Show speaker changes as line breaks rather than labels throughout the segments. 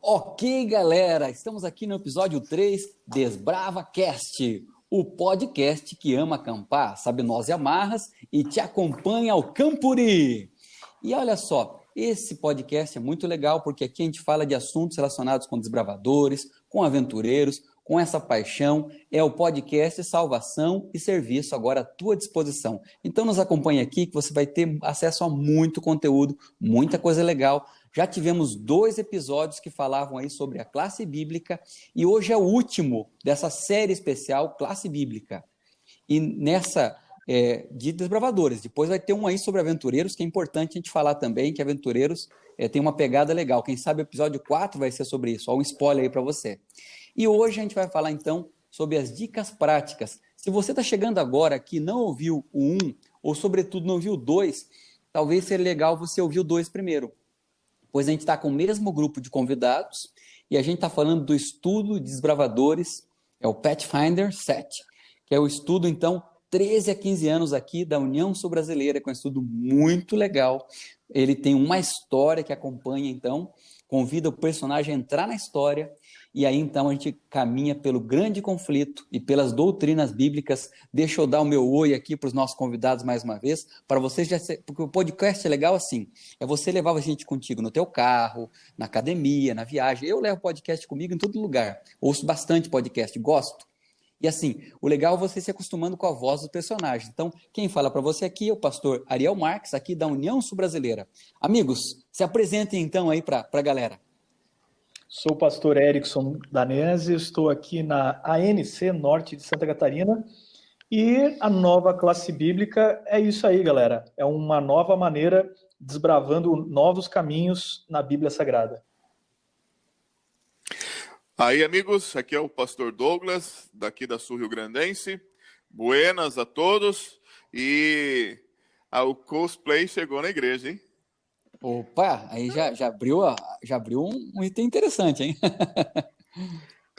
Ok, galera, estamos aqui no episódio 3, Desbrava Cast, o podcast que ama acampar, sabe nós e amarras e te acompanha ao Campuri. E olha só, esse podcast é muito legal porque aqui a gente fala de assuntos relacionados com desbravadores, com aventureiros, com essa paixão. É o podcast Salvação e Serviço agora à tua disposição. Então nos acompanhe aqui que você vai ter acesso a muito conteúdo, muita coisa legal. Já tivemos 2 episódios que falavam aí sobre a classe bíblica e hoje é o último dessa série especial Classe Bíblica. E nessa de desbravadores, depois vai ter um aí sobre aventureiros, que é importante a gente falar também, que aventureiros tem uma pegada legal. Quem sabe o episódio 4 vai ser sobre isso, ó, um spoiler aí para você. E hoje a gente vai falar então sobre as dicas práticas. Se você está chegando agora aqui, não ouviu o 1, ou sobretudo não ouviu o 2, talvez seja legal você ouvir o 2 primeiro. Pois a gente está com o mesmo grupo de convidados e a gente está falando do estudo de desbravadores, é o Pathfinder 7, que é o estudo, então, 13 a 15 anos aqui da União Sul-Brasileira, que é um estudo muito legal. Ele tem uma história que acompanha, então, convida o personagem a entrar na história e aí, então, a gente caminha pelo grande conflito e pelas doutrinas bíblicas. Deixa eu dar o meu oi aqui para os nossos convidados mais uma vez, para vocês já porque o podcast é legal assim, é você levar a gente contigo no teu carro, na academia, na viagem. Eu levo podcast comigo em todo lugar, ouço bastante podcast, gosto. E assim, o legal é você se acostumando com a voz dos personagens. Então, quem fala para você aqui é o pastor Ariel Marques, aqui da União Sul-Brasileira. Amigos, se apresentem então aí para a galera.
Sou o pastor Erickson Danese, estou aqui na ANC Norte de Santa Catarina e a nova classe bíblica é isso aí, galera. É uma nova maneira desbravando novos caminhos na Bíblia Sagrada.
Aí, amigos, aqui é o pastor Douglas, daqui da Sul Rio Grandense. Buenas a todos. E o cosplay chegou na igreja, hein?
Opa, aí já abriu um item interessante, hein?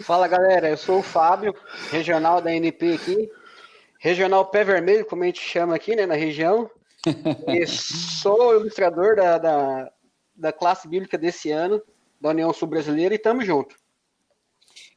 Fala, galera, eu sou o Fábio, regional da NP aqui, regional Pé Vermelho, como a gente chama aqui, né, na região, e sou ilustrador da classe bíblica desse ano, da União Sul Brasileira, e tamo junto.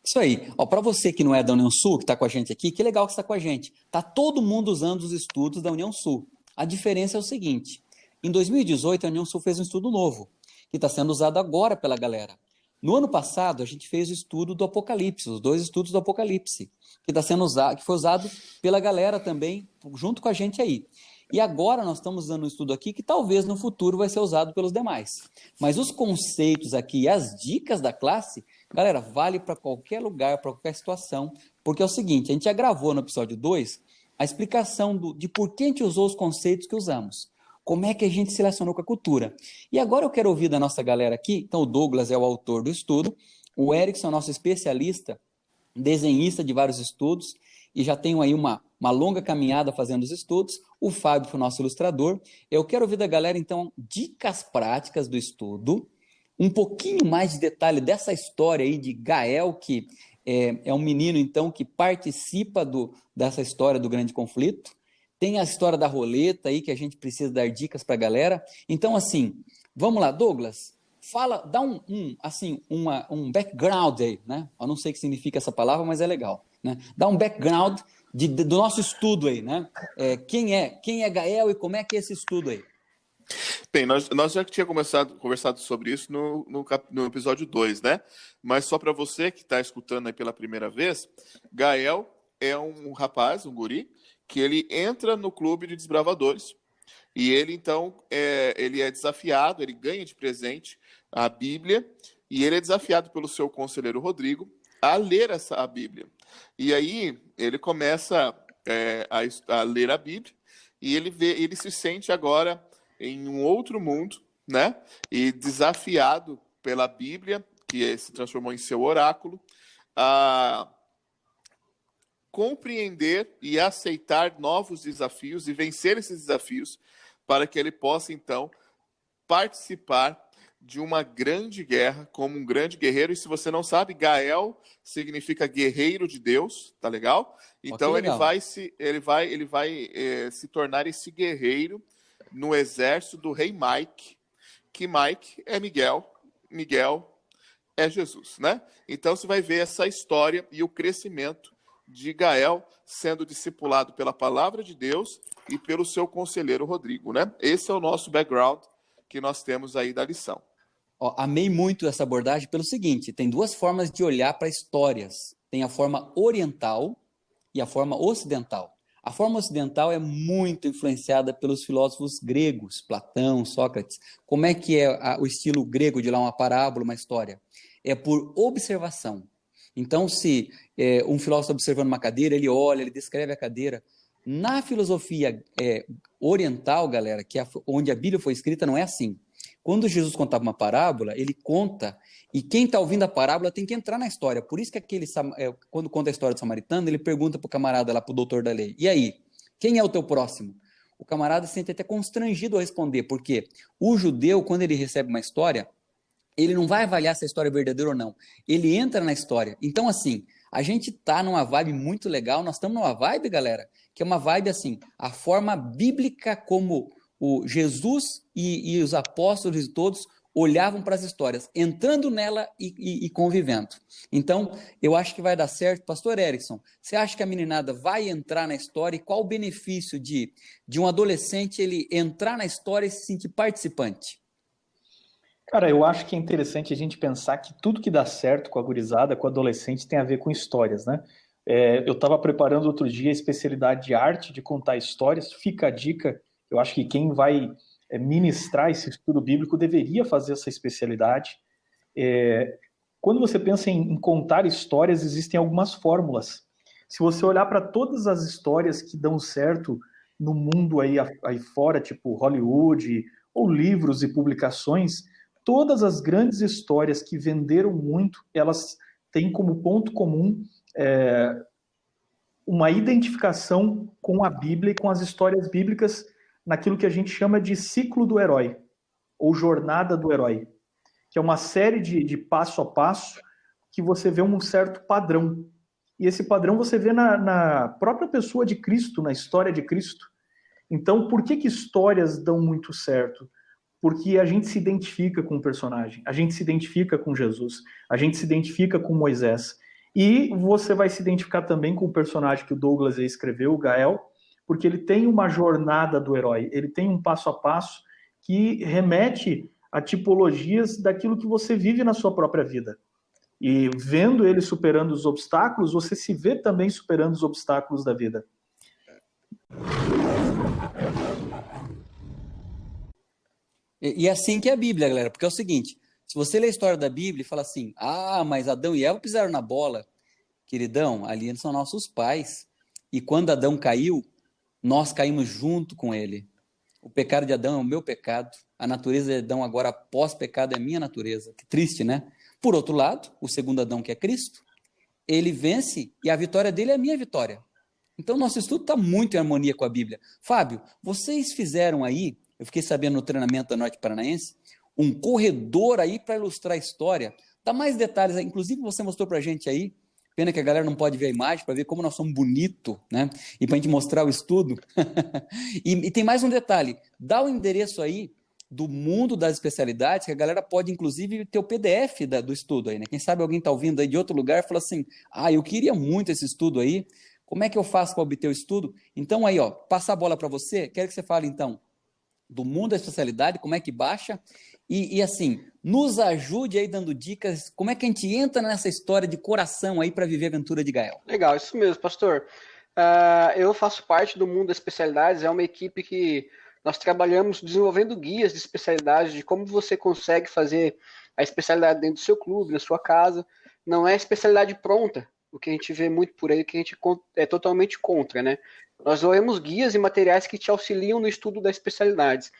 Isso aí. Para você que não é da União Sul, que está com a gente aqui, que legal que você está com a gente. Está todo mundo usando os estudos da União Sul. A diferença é o seguinte, em 2018 a União Sul fez um estudo novo, que está sendo usado agora pela galera. No ano passado a gente fez o estudo do Apocalipse, os 2 estudos do Apocalipse, que está sendo usado, que foi usado pela galera também, junto com a gente aí. E agora nós estamos usando um estudo aqui que talvez no futuro vai ser usado pelos demais. Mas os conceitos aqui e as dicas da classe, galera, vale para qualquer lugar, para qualquer situação, porque é o seguinte, a gente já gravou no episódio 2 a explicação de por que a gente usou os conceitos que usamos. Como é que a gente se relacionou com a cultura. E agora eu quero ouvir da nossa galera aqui, então o Douglas é o autor do estudo, o Erickson é o nosso especialista, desenhista de vários estudos, e já tenho aí uma longa caminhada fazendo os estudos, o Fábio foi o nosso ilustrador. Eu quero ouvir da galera, então, dicas práticas do estudo, um pouquinho mais de detalhe dessa história aí de Gael, que é um menino, então, que participa dessa história do grande conflito. Tem a história da roleta aí, que a gente precisa dar dicas para a galera. Então, assim, vamos lá, Douglas, dá um background aí, né? Eu não sei o que significa essa palavra, mas é legal, né? Dá um background do nosso estudo aí, né? Quem é Gael e como é que é esse estudo aí?
Bem, nós já tínhamos conversado sobre isso no episódio 2, né? Mas só para você que está escutando aí pela primeira vez, Gael é um rapaz, um guri, que ele entra no clube de desbravadores e ele, então, ele é desafiado, ele ganha de presente a Bíblia e ele é desafiado pelo seu conselheiro Rodrigo a ler a Bíblia. E aí ele começa a ler a Bíblia e ele se sente agora em um outro mundo, né? E desafiado pela Bíblia, que se transformou em seu oráculo, a compreender e aceitar novos desafios e vencer esses desafios para que ele possa, então, participar de uma grande guerra como um grande guerreiro. E se você não sabe, Gael significa guerreiro de Deus, tá legal? Então ele vai se tornar esse guerreiro no exército do rei Mike, que Mike é Miguel é Jesus, né? Então você vai ver essa história e o crescimento de Gael sendo discipulado pela palavra de Deus e pelo seu conselheiro Rodrigo, né? Esse é o nosso background que nós temos aí da lição.
Ó, amei muito essa abordagem pelo seguinte, tem duas formas de olhar para histórias. Tem a forma oriental e a forma ocidental. A forma ocidental é muito influenciada pelos filósofos gregos, Platão, Sócrates. Como é que é o estilo grego de lá uma parábola, uma história? É por observação. Então, se um filósofo está observando uma cadeira, ele olha, ele descreve a cadeira. Na filosofia oriental, galera, que é onde a Bíblia foi escrita, não é assim. Quando Jesus contava uma parábola, ele conta, e quem está ouvindo a parábola tem que entrar na história. Por isso que quando conta a história do samaritano, ele pergunta para o camarada lá, para o doutor da lei, e aí, quem é o teu próximo? O camarada se sente até constrangido a responder, porque o judeu, quando ele recebe uma história, ele não vai avaliar se a história é verdadeira ou não. Ele entra na história. Então, assim, a gente tá numa vibe muito legal, nós estamos numa vibe, galera, que é uma vibe assim, a forma bíblica como o Jesus e os apóstolos e todos olhavam para as histórias, entrando nela e convivendo. Então, eu acho que vai dar certo. Pastor Erickson, você acha que a meninada vai entrar na história e qual o benefício de um adolescente ele entrar na história e se sentir participante?
Cara, eu acho que é interessante a gente pensar que tudo que dá certo com a gurizada, com o adolescente, tem a ver com histórias, né? Eu estava preparando outro dia a especialidade de arte, de contar histórias. Fica a dica, eu acho que quem vai ministrar esse estudo bíblico deveria fazer essa especialidade. Quando você pensa em contar histórias, existem algumas fórmulas. Se você olhar para todas as histórias que dão certo no mundo aí fora, tipo Hollywood, ou livros e publicações, todas as grandes histórias que venderam muito, elas têm como ponto comum uma identificação com a Bíblia e com as histórias bíblicas naquilo que a gente chama de ciclo do herói, ou jornada do herói, que é uma série de passo a passo que você vê um certo padrão. E esse padrão você vê na própria pessoa de Cristo, na história de Cristo. Então, por que histórias dão muito certo? Porque a gente se identifica com o personagem, a gente se identifica com Jesus, a gente se identifica com Moisés. E você vai se identificar também com o personagem que o Douglas escreveu, o Gael, porque ele tem uma jornada do herói, ele tem um passo a passo que remete a tipologias daquilo que você vive na sua própria vida. E vendo ele superando os obstáculos, você se vê também superando os obstáculos da vida.
E assim que é a Bíblia, galera, porque é o seguinte, se você lê a história da Bíblia e fala assim, mas Adão e Eva pisaram na bola, queridão, ali são nossos pais, e quando Adão caiu, nós caímos junto com ele. O pecado de Adão é o meu pecado, a natureza de Adão agora pós-pecado é a minha natureza, que triste, né? Por outro lado, o segundo Adão, que é Cristo, ele vence e a vitória dele é a minha vitória. Então, nosso estudo está muito em harmonia com a Bíblia. Fábio, vocês fizeram aí, eu fiquei sabendo no treinamento da Norte Paranaense, um corredor aí para ilustrar a história. Dá mais detalhes aí, inclusive você mostrou para a gente aí, pena que a galera não pode ver a imagem para ver como nós somos bonitos, né? E para a gente mostrar o estudo. e tem mais um detalhe, dá o endereço aí do mundo das especialidades, que a galera pode, inclusive, ter o PDF do estudo aí, né? Quem sabe alguém está ouvindo aí de outro lugar e fala assim, eu queria muito esse estudo aí, como é que eu faço para obter o estudo? Então aí, passar a bola para você, quero que você fale então do mundo da especialidade, como é que baixa, e assim, nos ajude aí dando dicas, como é que a gente entra nessa história de coração aí para viver a aventura de Gael.
Legal, isso mesmo, pastor. Eu faço parte do mundo das especialidades, é uma equipe que nós trabalhamos desenvolvendo guias de especialidades, de como você consegue fazer a especialidade dentro do seu clube, na sua casa. Não é especialidade pronta, o que a gente vê muito por aí, que a gente é totalmente contra, né? Nós desenvolvemos guias e materiais que te auxiliam no estudo das especialidades.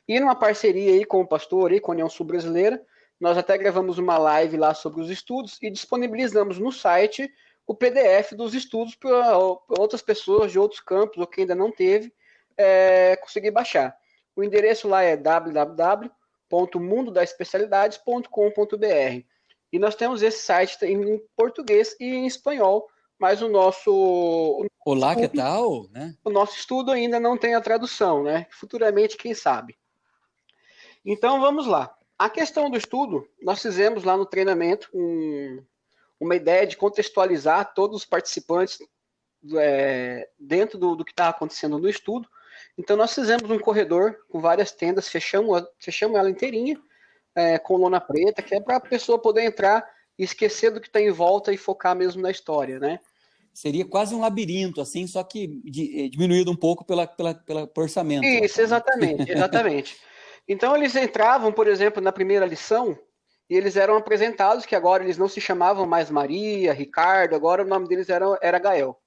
E numa parceria aí com o pastor e com a União Sul-Brasileira, nós até gravamos uma live lá sobre os estudos e disponibilizamos no site o PDF dos estudos para outras pessoas de outros campos ou que ainda não teve, conseguir baixar. O endereço lá é www.mundodaespecialidades.com.br. E nós temos esse site em português e em espanhol, mas o nosso
Olá, que tal? Né?
O nosso estudo ainda não tem a tradução, né? Futuramente, quem sabe. Então, vamos lá. A questão do estudo, nós fizemos lá no treinamento uma ideia de contextualizar todos os participantes dentro do que estava acontecendo no estudo. Então, nós fizemos um corredor com várias tendas, fechamos ela inteirinha, com lona preta, que é para a pessoa poder entrar e esquecer do que está em volta e focar mesmo na história, né?
Seria quase um labirinto, assim, só que diminuído um pouco pelo orçamento.
Isso, exatamente, exatamente. Então, eles entravam, por exemplo, na primeira lição, e eles eram apresentados, que agora eles não se chamavam mais Maria, Ricardo, agora o nome deles era Gael.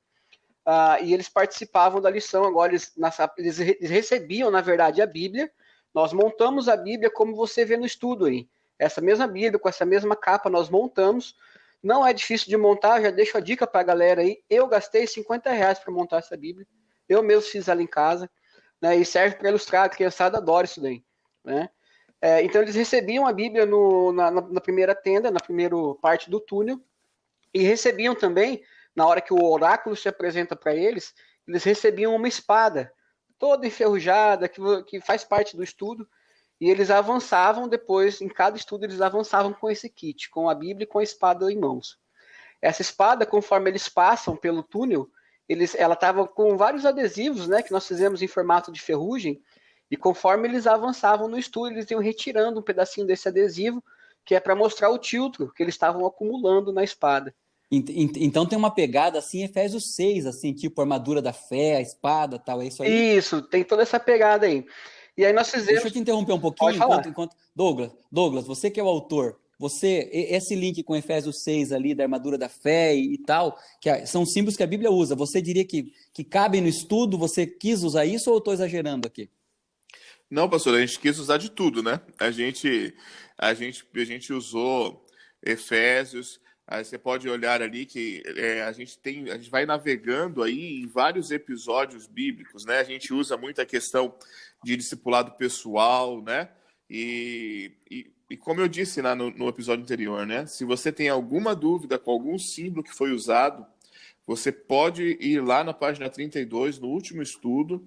E eles participavam da lição, agora eles recebiam, na verdade, a Bíblia. Nós montamos a Bíblia como você vê no estudo aí. Essa mesma Bíblia, com essa mesma capa, nós montamos. Não é difícil de montar, já deixo a dica para a galera aí. Eu gastei R$50 para montar essa Bíblia. Eu mesmo fiz ela em casa, né? E serve para ilustrar, a criançada adora isso daí, né? Então eles recebiam a Bíblia na primeira tenda, na primeira parte do túnel, e recebiam também, na hora que o oráculo se apresenta para eles, eles recebiam uma espada, toda enferrujada, que faz parte do estudo, e eles avançavam depois, em cada estudo eles avançavam com esse kit, com a Bíblia e com a espada em mãos. Essa espada, conforme eles passam pelo túnel, ela estava com vários adesivos, né, que nós fizemos em formato de ferrugem, e conforme eles avançavam no estudo, eles iam retirando um pedacinho desse adesivo, que é para mostrar o tiltro que eles estavam acumulando na espada.
Então tem uma pegada assim, Efésios 6, assim, tipo armadura da fé, a espada, tal, é isso aí?
Isso, tem toda essa pegada aí. E aí nós fizemos...
Deixa eu te interromper um pouquinho, enquanto... Douglas, você que é o autor, esse link com Efésios 6 ali, da armadura da fé e tal, são símbolos que a Bíblia usa, você diria que cabem no estudo, você quis usar isso ou eu estou exagerando aqui?
Não, pastor, a gente quis usar de tudo, né? A gente usou Efésios. Aí você pode olhar ali que a gente vai navegando aí em vários episódios bíblicos, né? A gente usa muito a questão de discipulado pessoal, né? E como eu disse lá no episódio anterior, né? Se você tem alguma dúvida com algum símbolo que foi usado, você pode ir lá na página 32, no último estudo,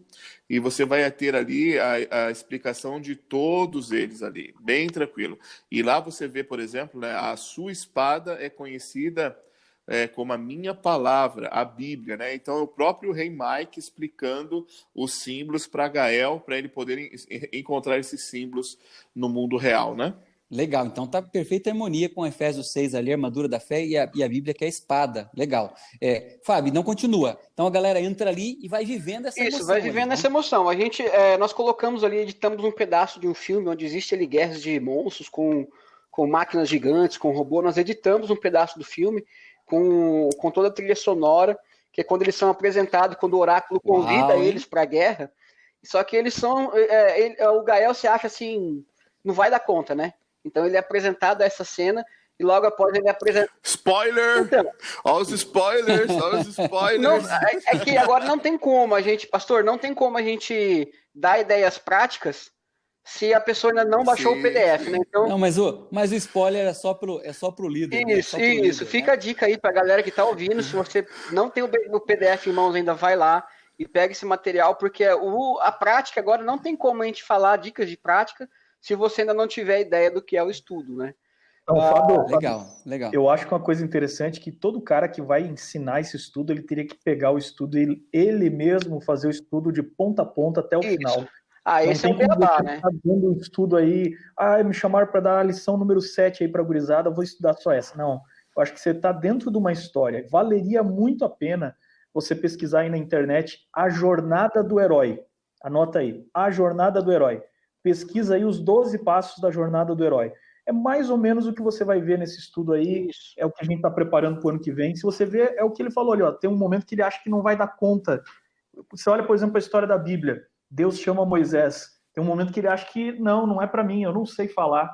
e você vai ter ali a explicação de todos eles ali, bem tranquilo. E lá você vê, por exemplo, né, a sua espada é conhecida como a minha palavra, a Bíblia, né? Então é o próprio rei Mike explicando os símbolos para Gael, para ele poder encontrar esses símbolos no mundo real, né?
Legal, então tá perfeita harmonia com Efésios 6 ali, a armadura da fé e a Bíblia que é a espada. Legal. Fábio, não continua. Então a galera entra ali e vai vivendo essa emoção.
Isso, vai vivendo essa emoção. Nós colocamos ali, editamos um pedaço de um filme onde existe ali guerras de monstros com máquinas gigantes, com robô. Nós editamos um pedaço do filme com toda a trilha sonora, que é quando eles são apresentados, quando o oráculo convida eles para a guerra. Só que eles são... o Gael se acha assim, não vai dar conta, né? Então ele é apresentado a essa cena e logo após ele apresenta...
Spoiler! Então, olha os spoilers!
Não, é que agora não tem como a gente, pastor, não tem como a gente dar ideias práticas se a pessoa ainda não baixou o PDF, né? Então...
Não, mas o spoiler é só pro líder.
Isso, né? Líder, fica a dica aí pra galera que tá ouvindo, se você não tem o PDF em mãos ainda, vai lá e pega esse material, porque a prática agora não tem como a gente falar dicas de prática se você ainda não tiver ideia do que é o estudo, né?
Então, Fábio,
legal.
Eu acho que uma coisa interessante é que todo cara que vai ensinar esse estudo, ele teria que pegar o estudo e ele mesmo fazer o estudo de ponta a ponta até o final.
Esse é o beabá, né?
Tá dando um estudo aí, me chamaram para dar a lição número 7 aí para a gurizada, vou estudar só essa. Não, eu acho que você está dentro de uma história. Valeria muito a pena você pesquisar aí na internet a jornada do herói. Anota aí, a jornada do herói. Pesquisa aí os 12 passos da jornada do herói. É mais ou menos o que você vai ver nesse estudo aí, é o que a gente está preparando para o ano que vem. Se você ver, é o que ele falou ali, tem um momento que ele acha que não vai dar conta. Você olha, por exemplo, a história da Bíblia. Deus chama Moisés. Tem um momento que ele acha que não é para mim, eu não sei falar.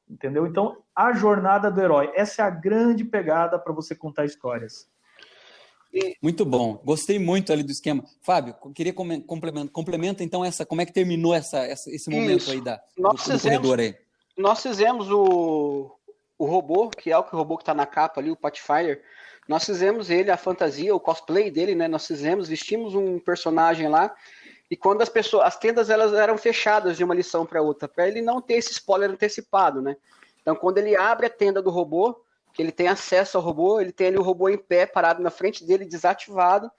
Entendeu? Então, a jornada do herói. Essa é a grande pegada para você contar histórias.
Muito bom, gostei muito ali do esquema. Fábio, queria complementa então como é que terminou esse momento aí do corredor aí?
Nós fizemos o robô, que é o robô que está na capa ali, o Pathfinder. Nós fizemos ele, a fantasia, o cosplay dele, né? Nós vestimos um personagem lá E quando as tendas elas eram fechadas de uma lição para outra, para ele não ter esse spoiler antecipado, né? Então, quando ele abre a tenda do robô, que ele tem acesso ao robô, ele tem ali o robô em pé, parado na frente dele, desativado,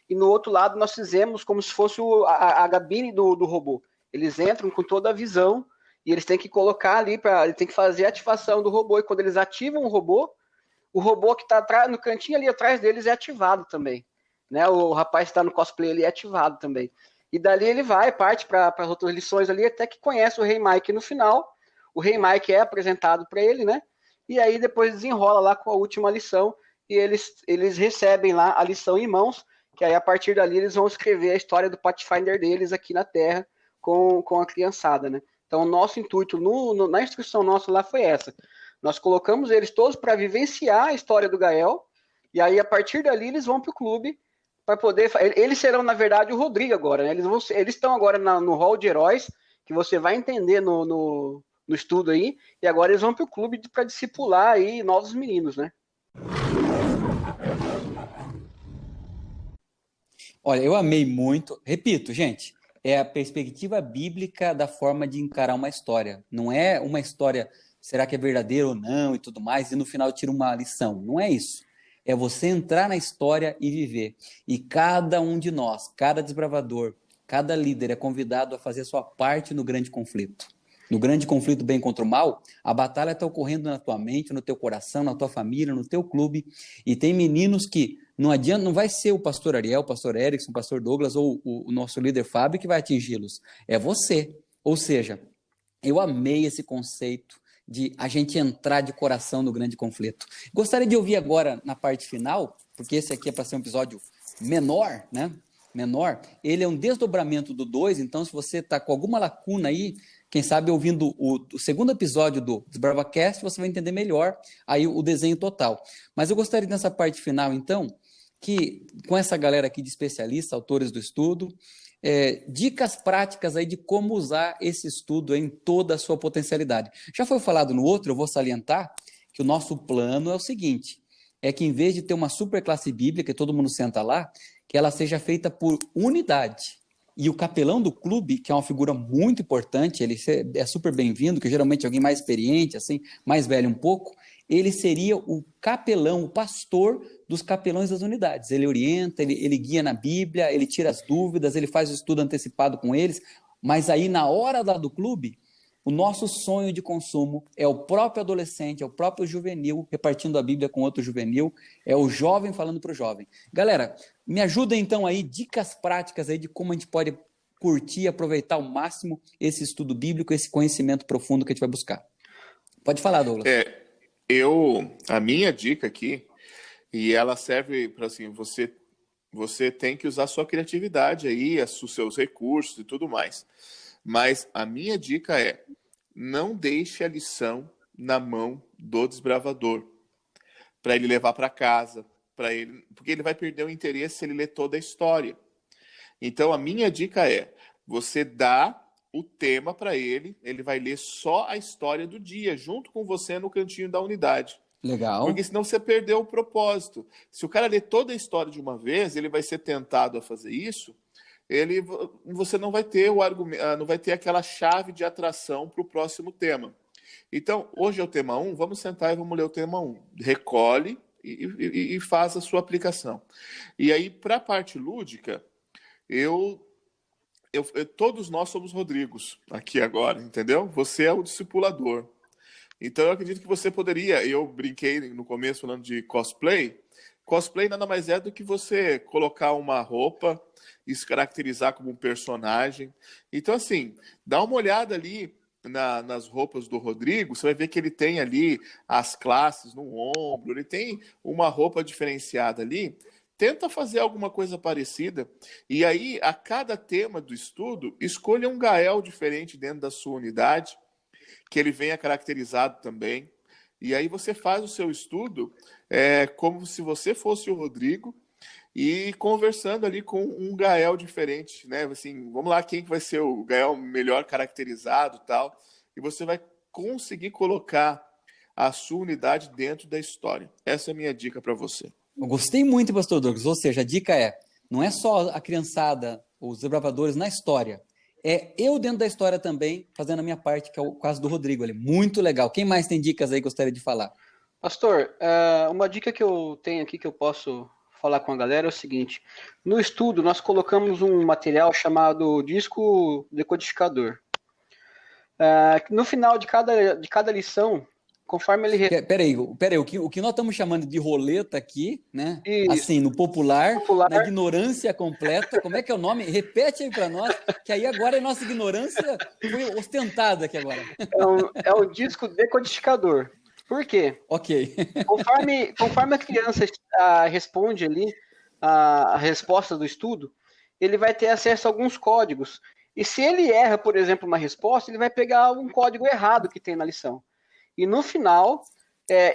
e no outro lado nós fizemos como se fosse a cabine do robô. Eles entram com toda a visão, e eles têm que colocar ali, ele tem que fazer a ativação do robô, e quando eles ativam o robô que está no cantinho ali atrás deles é ativado também. Né? O rapaz que está no cosplay ali é ativado também. E dali ele parte para as outras lições ali, até que conhece o Rei Mike no final. O Rei Mike é apresentado para ele, né? E aí depois desenrola lá com a última lição, e eles recebem lá a lição em mãos, que aí a partir dali eles vão escrever a história do Pathfinder deles aqui na Terra com a criançada, né? Então o nosso intuito na instrução nossa lá foi essa. Nós colocamos eles todos para vivenciar a história do Gael, e aí a partir dali eles vão para o clube, para poder. Eles serão, na verdade, o Rodrigo agora, né? Eles estão agora no hall de heróis, que você vai entender no estudo aí, e agora eles vão para o clube para discipular aí novos meninos, né?
Olha, eu amei muito. Repito, gente, é a perspectiva bíblica da forma de encarar uma história. Não é uma história, será que é verdadeira ou não e tudo mais, e no final tira uma lição. Não é isso. É você entrar na história e viver. E cada um de nós, cada desbravador, cada líder é convidado a fazer a sua parte no grande conflito. No grande conflito bem contra o mal, a batalha está ocorrendo na tua mente, no teu coração, na tua família, no teu clube. E tem meninos que não adianta, não vai ser o pastor Ariel, o pastor Erickson, o pastor Douglas ou o nosso líder Fábio que vai atingi-los. É você. Ou seja, eu amei esse conceito de a gente entrar de coração no grande conflito. Gostaria de ouvir agora, na parte final, porque esse aqui é para ser um episódio menor, né? Menor. Ele é um desdobramento do 2, então se você está com alguma lacuna aí, quem sabe ouvindo o segundo episódio do DesbravaCast, você vai entender melhor aí o desenho total. Mas eu gostaria nessa parte final, então, que com essa galera aqui de especialistas, autores do estudo, dicas práticas aí de como usar esse estudo em toda a sua potencialidade. Já foi falado no outro, eu vou salientar que o nosso plano é o seguinte, é que em vez de ter uma super classe bíblica, que todo mundo senta lá, que ela seja feita por unidade. E o capelão do clube, que é uma figura muito importante, ele é super bem-vindo, que geralmente é alguém mais experiente, assim, mais velho um pouco, ele seria o capelão, o pastor dos capelões das unidades. Ele orienta, ele guia na Bíblia, ele tira as dúvidas, ele faz o estudo antecipado com eles, mas aí na hora lá do clube, o nosso sonho de consumo é o próprio adolescente, é o próprio juvenil repartindo a Bíblia com outro juvenil, é o jovem falando para o jovem. Galera, me ajuda então aí, dicas práticas aí de como a gente pode curtir e aproveitar ao máximo esse estudo bíblico, esse conhecimento profundo que a gente vai buscar. Pode falar, Douglas.
A minha dica aqui, e ela serve para assim, você tem que usar a sua criatividade aí, os seus recursos e tudo mais. Mas a minha dica é, não deixe a lição na mão do desbravador, para ele levar para casa, porque ele vai perder o interesse se ele ler toda a história. Então a minha dica é, você dá o tema para ele vai ler só a história do dia, junto com você no cantinho da unidade.
Legal.
Porque senão você perdeu o propósito. Se o cara ler toda a história de uma vez, ele vai ser tentado a fazer isso, você não vai ter o argumento, não vai ter aquela chave de atração para o próximo tema. Então, hoje é o tema 1, vamos sentar e vamos ler o tema 1. Recolhe e faz a sua aplicação. E aí, para a parte lúdica, todos nós somos Rodrigos aqui agora, entendeu? Você é o discipulador. Então, eu acredito que você poderia, eu brinquei no começo falando de cosplay, cosplay nada mais é do que você colocar uma roupa e se caracterizar como um personagem. Então, assim, dá uma olhada ali nas roupas do Rodrigo, você vai ver que ele tem ali as classes no ombro, ele tem uma roupa diferenciada ali. Tenta fazer alguma coisa parecida. E aí, a cada tema do estudo, escolha um Gael diferente dentro da sua unidade, que ele venha caracterizado também. E aí você faz o seu estudo como se você fosse o Rodrigo e conversando ali com um Gael diferente, né? Assim, vamos lá, quem vai ser o Gael melhor caracterizado e tal. E você vai conseguir colocar a sua unidade dentro da história. Essa é a minha dica para você.
Eu gostei muito, pastor Douglas. Ou seja, a dica não é só a criançada os desbravadores na história. Eu dentro da história também, fazendo a minha parte, que é o caso do Rodrigo ali. Muito legal. Quem mais tem dicas aí que gostaria de falar?
Pastor, uma dica que eu tenho aqui que eu posso falar com a galera é o seguinte: no estudo nós colocamos um material chamado disco decodificador. No final de cada lição, conforme ele...
Peraí, o que nós estamos chamando de roleta aqui, né?
Isso.
Assim, no popular,
Popular.
na ignorância completa, como é que é o nome? Repete aí para nós, que aí agora a nossa ignorância foi ostentada aqui agora.
É um disco decodificador. Por quê?
Ok.
Conforme a criança responde ali a resposta do estudo, ele vai ter acesso a alguns códigos. E se ele erra, por exemplo, uma resposta, ele vai pegar um código errado que tem na lição. E no final,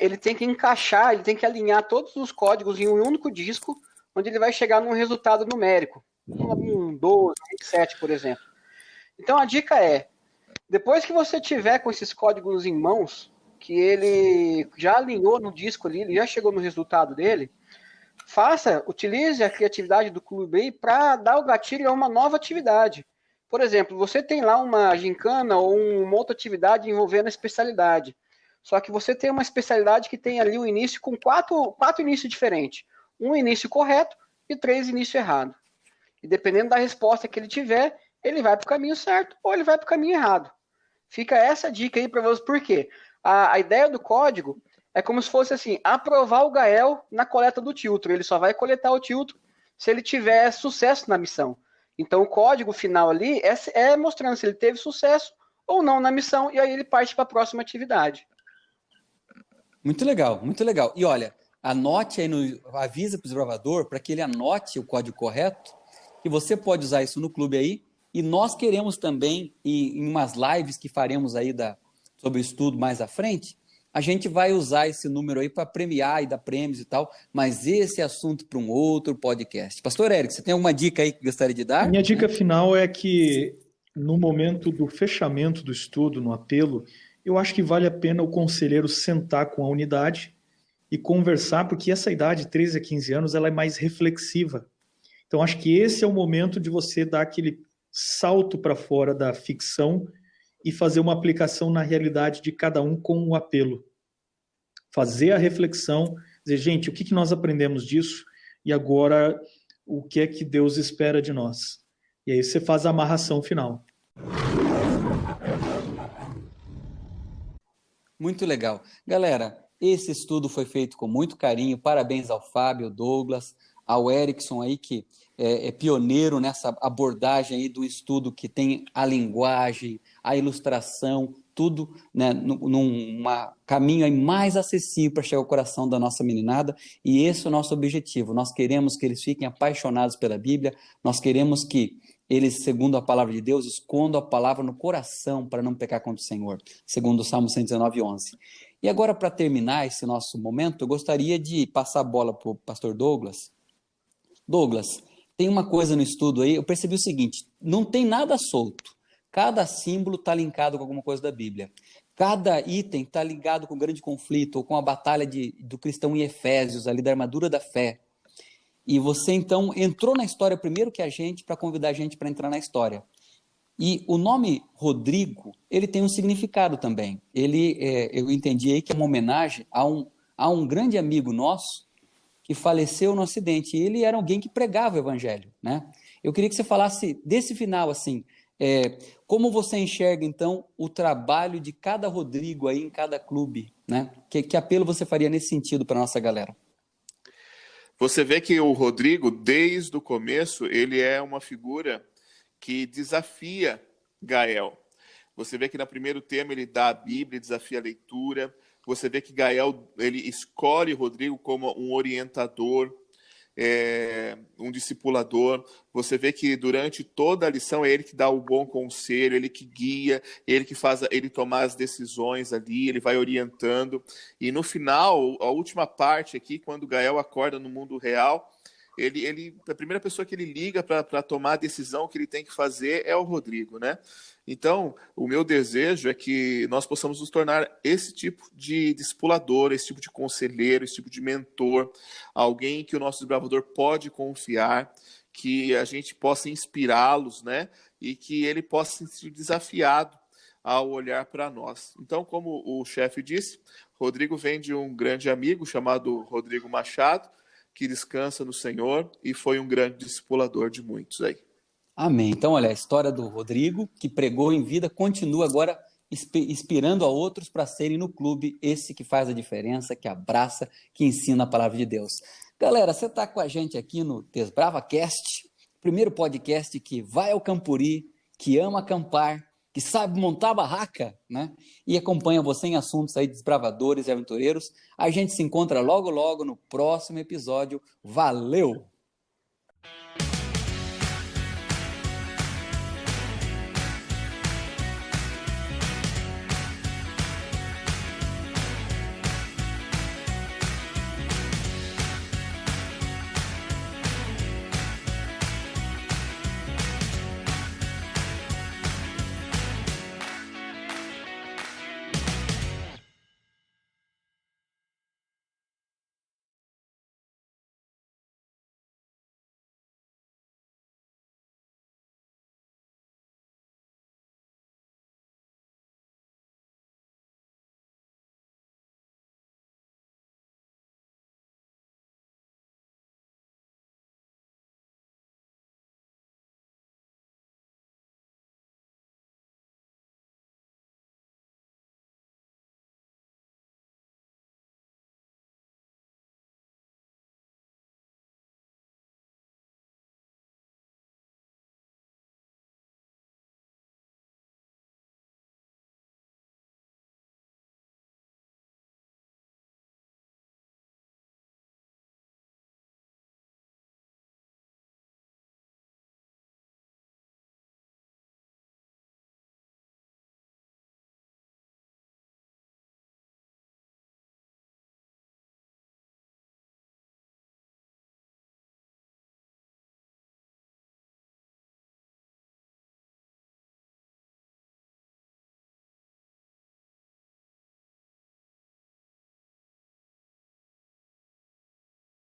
ele tem que encaixar, ele tem que alinhar todos os códigos em um único disco, onde ele vai chegar num resultado numérico. Um 12, um 27, por exemplo. Então a dica é, depois que você tiver com esses códigos em mãos, que ele já alinhou no disco ali, ele já chegou no resultado dele, utilize a criatividade do clube aí para dar o gatilho a uma nova atividade. Por exemplo, você tem lá uma gincana ou uma outra atividade envolvendo a especialidade. Só que você tem uma especialidade que tem ali o início com quatro inícios diferentes. Um início correto e 3 inícios errados. E dependendo da resposta que ele tiver, ele vai para o caminho certo ou ele vai para o caminho errado. Fica essa dica aí para vocês. Por quê? A ideia do código é como se fosse assim, aprovar o Gael na coleta do tiltro. Ele só vai coletar o tiltro se ele tiver sucesso na missão. Então o código final ali é mostrando se ele teve sucesso ou não na missão, e aí ele parte para a próxima atividade.
Muito legal, muito legal. E olha, anote aí, avisa para o desbravador para que ele anote o código correto, que você pode usar isso no clube aí, e nós queremos também, em umas lives que faremos aí sobre o estudo mais à frente, a gente vai usar esse número aí para premiar e dar prêmios e tal, mas esse é assunto para um outro podcast. Pastor Érico, você tem alguma dica aí que gostaria de dar?
Minha dica final é que, no momento do fechamento do estudo, no apelo, eu acho que vale a pena o conselheiro sentar com a unidade e conversar, porque essa idade, 13 a 15 anos, ela é mais reflexiva. Então, acho que esse é o momento de você dar aquele salto para fora da ficção e fazer uma aplicação na realidade de cada um com o apelo. Fazer a reflexão, dizer, gente, o que nós aprendemos disso? E agora, o que é que Deus espera de nós? E aí você faz a amarração final.
Muito legal. Galera, esse estudo foi feito com muito carinho. Parabéns ao Fábio, Douglas, ao Erickson aí, que é pioneiro nessa abordagem aí do estudo que tem a linguagem, a ilustração, tudo, né, num caminho aí mais acessível para chegar ao coração da nossa meninada, e esse é o nosso objetivo. Nós queremos que eles fiquem apaixonados pela Bíblia, nós queremos que eles, segundo a palavra de Deus, escondam a palavra no coração para não pecar contra o Senhor, segundo o Salmo 119:11. E agora, para terminar esse nosso momento, eu gostaria de passar a bola para o pastor Douglas. Douglas, tem uma coisa no estudo aí, eu percebi o seguinte, não tem nada solto. Cada símbolo está linkado com alguma coisa da Bíblia. Cada item está ligado com o grande conflito, ou com a batalha do cristão em Efésios, ali da armadura da fé. E você, então, entrou na história primeiro que a gente, para convidar a gente para entrar na história. E o nome Rodrigo, ele tem um significado também. Eu entendi aí que é uma homenagem a um grande amigo nosso que faleceu no acidente. E ele era alguém que pregava o evangelho, né? Eu queria que você falasse desse final, assim, como você enxerga, então, o trabalho de cada Rodrigo aí em cada clube, né? Que apelo você faria nesse sentido para a nossa galera?
Você vê que o Rodrigo, desde o começo, ele é uma figura que desafia Gael. Você vê que no primeiro tema ele dá a Bíblia, desafia a leitura. Você vê que Gael ele escolhe Rodrigo como um orientador, um discipulador. Você vê que durante toda a lição é ele que dá o bom conselho, ele que guia, ele que faz ele tomar as decisões ali, ele vai orientando. E no final, a última parte aqui, quando Gael acorda no mundo real, a primeira pessoa que ele liga para tomar a decisão que ele tem que fazer é o Rodrigo, né? Então, o meu desejo é que nós possamos nos tornar esse tipo de discipulador, esse tipo de conselheiro, esse tipo de mentor, alguém que o nosso desbravador pode confiar, que a gente possa inspirá-los, né? E que ele possa se sentir desafiado ao olhar para nós. Então, como o chefe disse, Rodrigo vem de um grande amigo chamado Rodrigo Machado, que descansa no Senhor e foi um grande discipulador de muitos aí.
Amém. Então, olha, a história do Rodrigo, que pregou em vida, continua agora inspirando a outros para serem no clube, esse que faz a diferença, que abraça, que ensina a palavra de Deus. Galera, você está com a gente aqui no DesbravaCast, primeiro podcast que vai ao Campuri, que ama acampar, que sabe montar barraca, né? E acompanha você em assuntos aí desbravadores e aventureiros. A gente se encontra logo, logo no próximo episódio. Valeu!